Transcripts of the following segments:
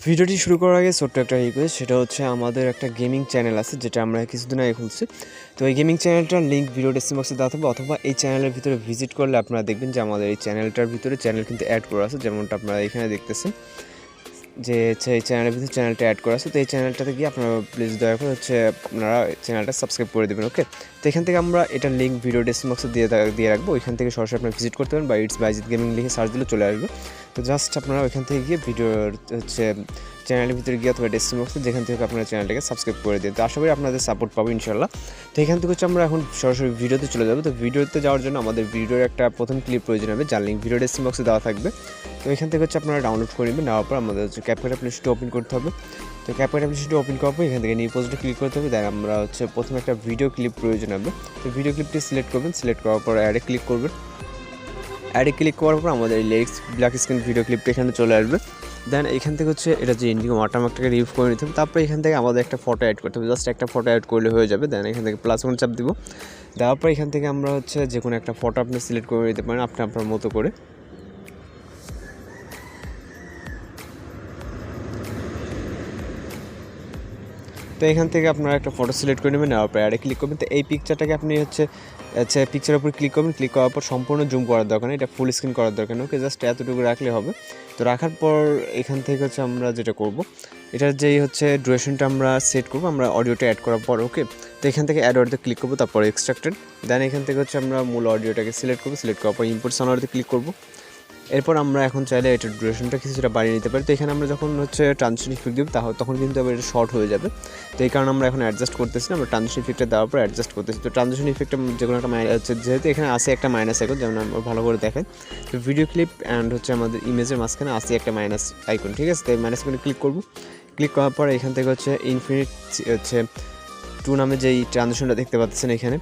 ভিডিওটি শুরু করার আগে ছোট্ট একটা রিকোয়েস্ট, সেটা হচ্ছে আমাদের একটা গেমিং চ্যানেল আছে যেটা আমরা কিছুদিন আগে খুলছি। তো এই গেমিং চ্যানেলটার লিঙ্ক ভিডিও ডেসক্রিপশন বক্সে দেওয়া থাকবে, অথবা এই চ্যানেলের ভিতরে ভিজিট করলে আপনারা দেখবেন যে আমাদের এই চ্যানেলটার ভিতরে চ্যানেল কিন্তু অ্যাড করা আছে, যেমনটা আপনারা এখানে দেখতেছেন যে হচ্ছে এই চ্যানেলের ভিতরে চ্যানেলটা অ্যাড করা আছে। তো এই চ্যানেলটাতে গিয়ে আপনারা প্লিজ দয়া করে হচ্ছে আপনারা চ্যানেলটা সাবস্ক্রাইব করে দেবেন। ওকে, তো এখান থেকে আমরা এটার লিঙ্ক ভিডিও ডেসক্রিপশন বক্সে দিয়ে রাখবো, ওইখান থেকে সরাসরি আপনারা ভিজিট করতে পারেন, বা ইটস বাইজিদ গেমিং লিখে সার্চ দিলে চলে আসবে। তো জাস্ট আপনারা ওইখান থেকে গিয়ে ভিডিওর হচ্ছে চ্যানেলের ভিতরে গিয়ে অথবা ডেসক্রিপশন বক্সে যেখান থেকে আপনারা চ্যানেলটাকে সাবস্ক্রাইব করে দিন। তো আশা করি আপনাদের সাপোর্ট পাবো ইনশাল্লাহ। তো এখান থেকে হচ্ছে আমরা এখন সরাসরি ভিডিওতে চলে যাবো। তো ভিডিওতে যাওয়ার জন্য আমাদের ভিডিওর একটা প্রথম ক্লিপ প্রয়োজন হবে, যার লিঙ্ক ভিডিও ডেসক্রিপশন বক্সে দেওয়া থাকবে। তো এখান থেকে হচ্ছে আপনারা ডাউনলোড করে নেবেন, নেওয়ার পর আমাদের হচ্ছে CapCut অ্যাপ্লিকেশনটা ওপেন করতে হবে। তো CapCut অ্যাপ্লিকেশনটা ওপেন করার পর এখান থেকে নিউ প্রজেক্টে ক্লিক করতে হবে। দেন আমরা হচ্ছে প্রথমে একটা ভিডিও ক্লিপ প্রয়োজন হবে। তো ভিডিও ক্লিপটি সিলেক্ট করবেন, সিলেক্ট করার পর অ্যাডে ক্লিক করবেন। অ্যাডে ক্লিক করার পর আমাদের এই লেক্স ব্ল্যাক স্ক্রিন ভিডিও ক্লিপটা এখানে চলে আসবে। দেন এখান থেকে হচ্ছে এটা যে ইন্ডিগো ওয়াটারমার্কটাকে রিমুভ করে নিতে হবে। তারপরে এখান থেকে আমাদের একটা ফটো অ্যাড করতে হবে, জাস্ট একটা ফটো অ্যাড করলে হয়ে যাবে। দেন এখান থেকে প্লাস চাপ দিব, দেওয়ার পর এখান থেকে আমরা হচ্ছে যে কোনো একটা ফটো আপনি সিলেক্ট করে নিতে পারেন আপনার মতো করে। তো এখান থেকে আপনারা একটা ফটো সিলেক্ট করে নেবেন, নেওয়ার পর অ্যাডে ক্লিক করবেন। তো এই পিকচারটাকে আপনি হচ্ছে পিকচারের উপর ক্লিক করবেন, ক্লিক করার পর সম্পূর্ণ জুম করার দরকার নেই, এটা ফুল স্ক্রিন করার দরকার নেই। ওকে, জাস্ট এতটুকু রাখলে হবে। তো রাখার পর এখান থেকে হচ্ছে আমরা যেটা করব, এটার যেই হচ্ছে ডুরেশনটা আমরা সেট করবো আমরা অডিওটা অ্যাড করার পর। ওকে, তো এখান থেকে অ্যাড অডিওতে ক্লিক করবো, তারপর এক্সট্রাক্টেড। দেন এখান থেকে হচ্ছে আমরা মূল অডিওটাকে সিলেক্ট করবো, সিলেক্ট করার পর ইম্পোর্ট সাউন্ড অডিওতে ক্লিক করবো। এরপর আমরা এখন চাইলে এটার ডিউরেশনটা কিছুটা বাড়িয়ে নিতে পারি। তো এখানে আমরা যখন হচ্ছে ট্রানজিশন ইফেক্ট দিব তখন কিন্তু আবার এটা শর্ট হয়ে যাবে। তো এই কারণে আমরা এখন অ্যাডজাস্ট করতেছি না, আমরা ট্রানজিশন ইফেক্টটা দেওয়ার পর অ্যাডজাস্ট করতেছি। তো ট্রানজিশন ইফেক্টটা যে কোনো একটা হচ্ছে, যেহেতু এখানে আসে একটা মাইনাস আইকন, যেমন আমরা ভালো করে দেখেন। তো ভিডিও ক্লিপ অ্যান্ড হচ্ছে আমাদের ইমেজের মাঝখানে আসে একটা মাইনাস আইকন, ঠিক আছে। তো এই মাইনাস আইকনে ক্লিক করবো, ক্লিক করার পর এখান থেকে হচ্ছে ইনফিনিট হচ্ছে 2 নামে যেই ট্রানজিশনটা দেখতে পাচ্ছেন, এখানে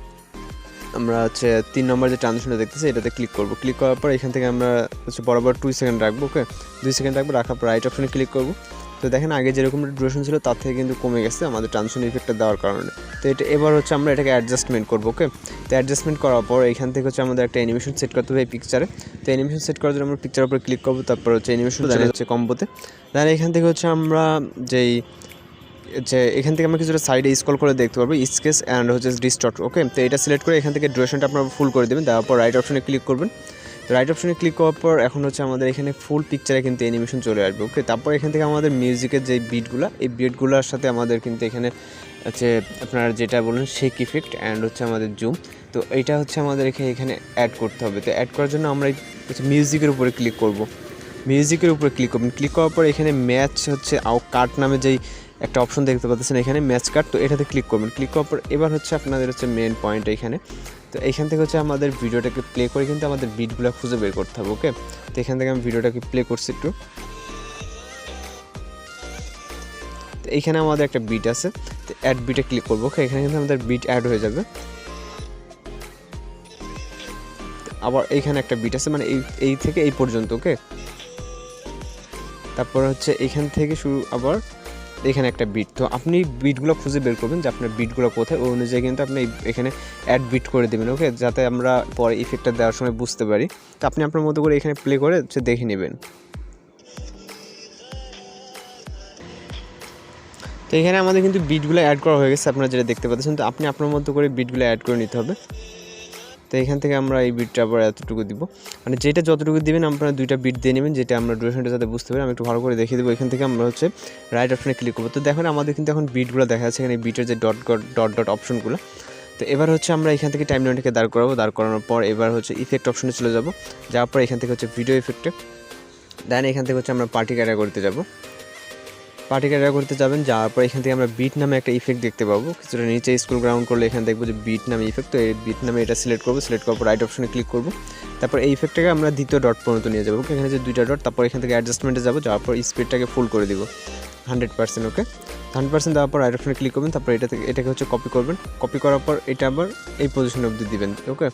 আমরা হচ্ছে 3 নম্বর যে ট্রানজিশনটা দেখতেছি এটাতে ক্লিক করব। ক্লিক করার পর এখান থেকে আমরা হচ্ছে বরাবর 2 সেকেন্ড রাখবো। ওকে, 2 সেকেন্ড রাখবো, রাখার পর রাইট অপশনে ক্লিক করব। তো দেখেন আগে যেরকম ডিউরেশন ছিল তার থেকে কিন্তু কমে গেছে আমাদের ট্রানজিশন ইফেক্টটা দেওয়ার কারণে। তো এটা এবার হচ্ছে আমরা এটাকে অ্যাডজাস্টমেন্ট করবো। ওকে, তো অ্যাডজাস্টমেন্ট করার পর এখান থেকে হচ্ছে আমাদের একটা অ্যানিমেশন সেট করতে হবে এই পিকচারে। তো অ্যানিমেশন সেট করার জন্য আমরা পিকচারের উপর ক্লিক করবো, তারপর হচ্ছে অ্যানিমেশন হচ্ছে কম্বোতে। তাহলে এখান থেকে হচ্ছে আমরা যেই এখান থেকে আমরা কিছুটা সাইডে স্ক্রল করে দেখতে পারবো স্কেচ অ্যান্ড হচ্ছে ডিস্টর্ট। ওকে, তো এটা সিলেক্ট করে এখান থেকে ডিউরেশনটা আপনারা ফুল করে দেবেন, তারপর রাইট অপশনে ক্লিক করবেন। তো রাইট অপশনে ক্লিক করার পর এখন হচ্ছে আমাদের এখানে ফুল পিকচারে কিন্তু অ্যানিমেশন চলে আসবে। ওকে, তারপর এখান থেকে আমাদের মিউজিকের যে বিটগুলো, এই বিটগুলোর সাথে আমাদের কিন্তু এখানে হচ্ছে আপনারা যেটা বলুন শেক ইফেক্ট অ্যান্ড হচ্ছে আমাদের জুম, তো এইটা হচ্ছে আমাদের এখানে অ্যাড করতে হবে। তো অ্যাড করার জন্য আমরা হচ্ছে মিউজিকের উপরে ক্লিক করব, মিউজিকের উপরে ক্লিক করবেন। ক্লিক করার পর এখানে ম্যাচ হচ্ছে কাট নামে যেই একটা অপশন দেখতে পাচ্ছেন এখানে ম্যাচ কাট, তো এটাতে ক্লিক করবেন। ক্লিক করার পর এবার হচ্ছে আপনাদের হচ্ছে মেন পয়েন্ট এখানে। তো এখান থেকে হচ্ছে আমাদের ভিডিওটাকে প্লে করে কিন্তু আমাদের বিটগুলো খুঁজে বের করতে হবে। ওকে, তো এখান থেকে আমি ভিডিওটাকে প্লে করছি একটু। তো এইখানে আমাদের একটা বিট আছে, তো অ্যাড বিটে ক্লিক করবো। ওকে, এখানে কিন্তু আমাদের বিট অ্যাড হয়ে যাবে। আবার এইখানে একটা বিট আছে, মানে এই থেকে এই পর্যন্ত। ওকে, তারপর হচ্ছে এইখান থেকে শুরু আবার এখানে একটা বিট। তো আপনি বিটগুলো খুঁজে বের করবেন যে আপনার বিটগুলো কোথায়, ওই অনুযায়ী কিন্তু আপনি এখানে অ্যাড বিট করে দেবেন। ওকে, যাতে আমরা পরে ইফেক্টটা দেওয়ার সময় বুঝতে পারি। তো আপনি আপনার মতো করে এখানে প্লে করে হচ্ছে দেখে নেবেন। তো এখানে আমাদের কিন্তু বিটগুলো অ্যাড করা হয়ে গেছে, আপনারা যেটা দেখতে পাচ্ছেন। তো আপনি আপনার মতো করে বিটগুলো অ্যাড করে নিতে হবে। তো এখান থেকে আমরা এই বিটটা আবার এতটুকু দিব, মানে যেটা যতটুকু দিবেন আপনারা 2টা বিট দিয়ে নেবেন, যেটা আমরা ডিউরেশনটা যাতে বুঝতে পারি। আমি একটু ভালো করে দেখিয়ে দেবো। এখান থেকে আমরা হচ্ছে রাইট অপশনে ক্লিক করবো। তো দেখেন আমাদের কিন্তু এখন বিটগুলো দেখা যাচ্ছে, এখানে বিটের যে ডট অপশনগুলো। তো এবার হচ্ছে আমরা এখান থেকে টাইমলাইনটাকে দাঁড় করাবো, দাঁড় করানোর পর এবার হচ্ছে ইফেক্ট অপশনে চলে যাব। যাওয়ার পর এখান থেকে হচ্ছে ভিডিও ইফেক্টে, দেন এখান থেকে হচ্ছে আমরা পার্টি ক্যাটাগরি করতে যাব। পার্টি ক্যাটাগরি করতে যাবেন, যাওয়ার পর এখান থেকে আমরা বিট নামে একটা ইফেক্ট দেখতে পাবো। কিছুটা নিচে স্ক্রল ডাউন করলে এখানে দেখবো যে বিট নামে ইফেক্ট। তো এই বিট নামে এটা সিলেক্ট করবো, সিলেক্ট করার পর রাইট অপশনে ক্লিক করবো। তারপর এই ইফেক্টটাকে আমরা দ্বিতীয় ডট পর্যন্ত নিয়ে যাবো। এখানে যে 2টা ডট, তারপর এখান থেকে অ্যাডজাস্টমেন্টে যাবো, যাওয়ার পর স্পিডটাকে ফুল করে দিব 100%। ওকে, 100% দেওয়ার পর রাইট অপশনে ক্লিক করবেন, তারপর এটাকে হচ্ছে কপি করবেন। কপি করার পর এটা আবার এই পজিশন অবধি দিবেন। ওকে,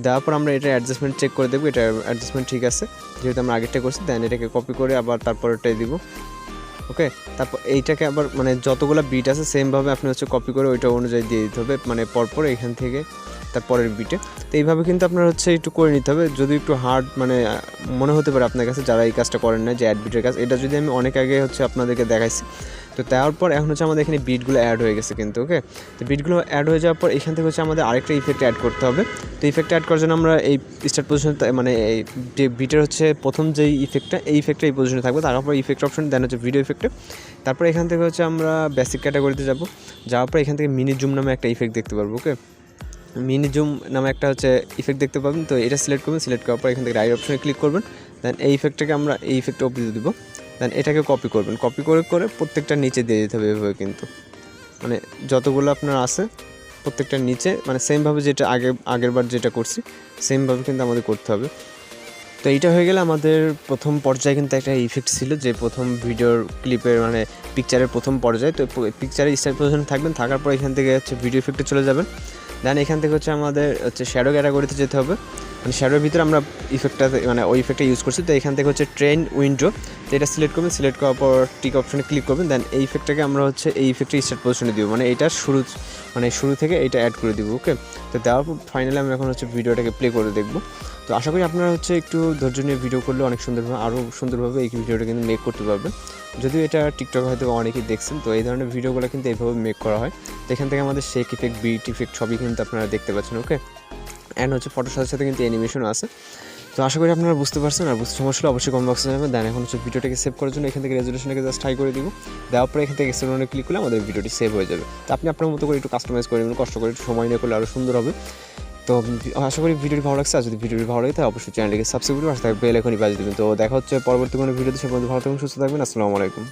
দেওয়ার পর আমরা এটা অ্যাডজাস্টমেন্ট চেক করে দেবো, এটা অ্যাডজাস্টমেন্ট ঠিক আছে যেহেতু আমরা আগেরটা করছি। দেন এটাকে কপি করে আবার তারপর এটাই দিব। ওকে, তারপর এইটাকে আবার মানে যতগুলো বিট আছে সেমভাবে আপনি হচ্ছে কপি করে ওইটা অনুযায়ী দিয়ে দিতে হবে, মানে পরপর এখান থেকে তারপরের বিটে। তো এইভাবে কিন্তু আপনার হচ্ছে একটু করে নিতে হবে, যদি একটু হার্ড মানে মনে হতে পারে আপনার কাছে যারা এই কাজটা করেন না, যে অ্যাড বিটের কাজ, এটা যদি আমি অনেক আগে হচ্ছে আপনাদেরকে দেখাইছি। তো তারপর এখন হচ্ছে আমাদের এখানে বিটগুলো অ্যাড হয়ে গেছে কিন্তু, ওকে। তো বিটগুলো অ্যাড হয়ে যাওয়ার পর এখান থেকে হচ্ছে আমাদের আরেকটা ইফেক্ট অ্যাড করতে হবে। তো ইফেক্ট অ্যাড করার জন্য আমরা এই স্টার্ট পজিশন মানে এই যে বিটের হচ্ছে প্রথম যেই ইফেক্টটা, এই ইফেক্টটা এই পজিশনে থাকবে, তারপর ইফেক্ট অপশন দেন হচ্ছে ভিডিও ইফেক্টে। তারপর এখান থেকে হচ্ছে আমরা বেসিক ক্যাটাগরিতে যাওয়ার পর এখান থেকে মিনি জুম নামে একটা ইফেক্ট দেখতে পারবো, ওকে। মিনি জুম নামে একটা হচ্ছে ইফেক্ট দেখতে পাবেন। তো এটা সিলেক্ট করবেন, সিলেক্ট করার পর এখান থেকে রাইট অপশনে ক্লিক করবেন, দেন এই ইফেক্টটাকে আমরা এই ইফেক্টে অবধি দিব, দেন এটাকে কপি করবেন, কপি করে প্রত্যেকটা নিচে দিয়ে দিতে হবে এভাবে কিন্তু, মানে যতগুলো আপনার আছে প্রত্যেকটার নিচে, মানে সেমভাবে যেটা আগের বার যেটা করছি সেমভাবে কিন্তু আমাদের করতে হবে। তো এইটা হয়ে গেলে আমাদের প্রথম পর্যায়ে কিন্তু একটা ইফেক্ট ছিল, যে প্রথম ভিডিওর ক্লিপের মানে পিকচারের প্রথম পর্যায়ে। তো পিকচারের স্টার্ট পজিশনে থাকবেন, থাকার পর এখান থেকে হচ্ছে ভিডিও ইফেক্টে চলে যাবেন, দেন এখান থেকে হচ্ছে আমাদের হচ্ছে শ্যাডো ক্যাটাগরিতে যেতে হবে। মানে শ্যাডোর ভিতরে আমরা ইফেক্টটাতে মানে ওই ইফেক্টটা ইউজ করছি। তো এখান থেকে হচ্ছে ট্রেন উইন্ডো, তো এটা সিলেক্ট করবেন, সিলেক্ট করার পর টিক অপশনে ক্লিক করবেন, দেন এই ইফেক্টটাকে আমরা হচ্ছে এই ইফেক্টে স্টার্ট পজিশনে দিব, মানে এটা শুরু থেকে এইটা অ্যাড করে দিব, ওকে। তো দেওয়ার পর ফাইনালি আমি এখন হচ্ছে ভিডিওটাকে প্লে করে দেখব। তো আশা করি আপনারা হচ্ছে একটু ধৈর্য নিয়ে ভিডিও করলে অনেক সুন্দরভাবে আরও সুন্দরভাবে এই ভিডিওটা কিন্তু মেক করতে পারবেন। যদিও এটা টিকটক হয়তো অনেকেই দেখছেন, তো এই ধরনের ভিডিওগুলো কিন্তু এইভাবে মেক করা হয়। তো এখান থেকে আমাদের শেক ইফেক্ট, বিট ইফেক্ট সবই কিন্তু আপনারা দেখতে পাচ্ছেন, ওকে। অ্যান্ড হচ্ছে ফটোর সাথে সাথে কিন্তু অ্যানিমেশনও আছে। তো আশা করি আপনারা বুঝতে পারছেন, আর বুঝতে সমস্যা হলে অবশ্যই কমেন্ট বক্সে জানাবেন। দেন এখন হচ্ছে ভিডিওটাকে সেভ করার জন্য এখান থেকে রেজুলেশনটাকে জাস্ট হাই করে দিব, দেওয়ার পরে এখান থেকে এক্সটেন্ডে ক্লিক করলে আমাদের ভিডিওটি সেভ হয়ে যাবে। তো আপনি আপনার মতো করে একটু কাস্টমাইজ করে নেবেন, কষ্ট করে একটু সময় নিয়ে করলে আরও সুন্দর হবে। তো আশা করি ভিডিওটি ভালো লাগছে, আর যদি ভিডিওটি ভালো লাগে তাহলে অবশ্যই চ্যানেলটিকে সাবস্ক্রাইব করে পাশে থাকবে বেল আইকনটি বাজিয়ে দেবেন। তো দেখা হচ্ছে পরবর্তী কোনো ভিডিওতে, সে পর্যন্ত ভালো থাকবেন, সুস্থ থাকবেন। আসসালামু আলাইকুম।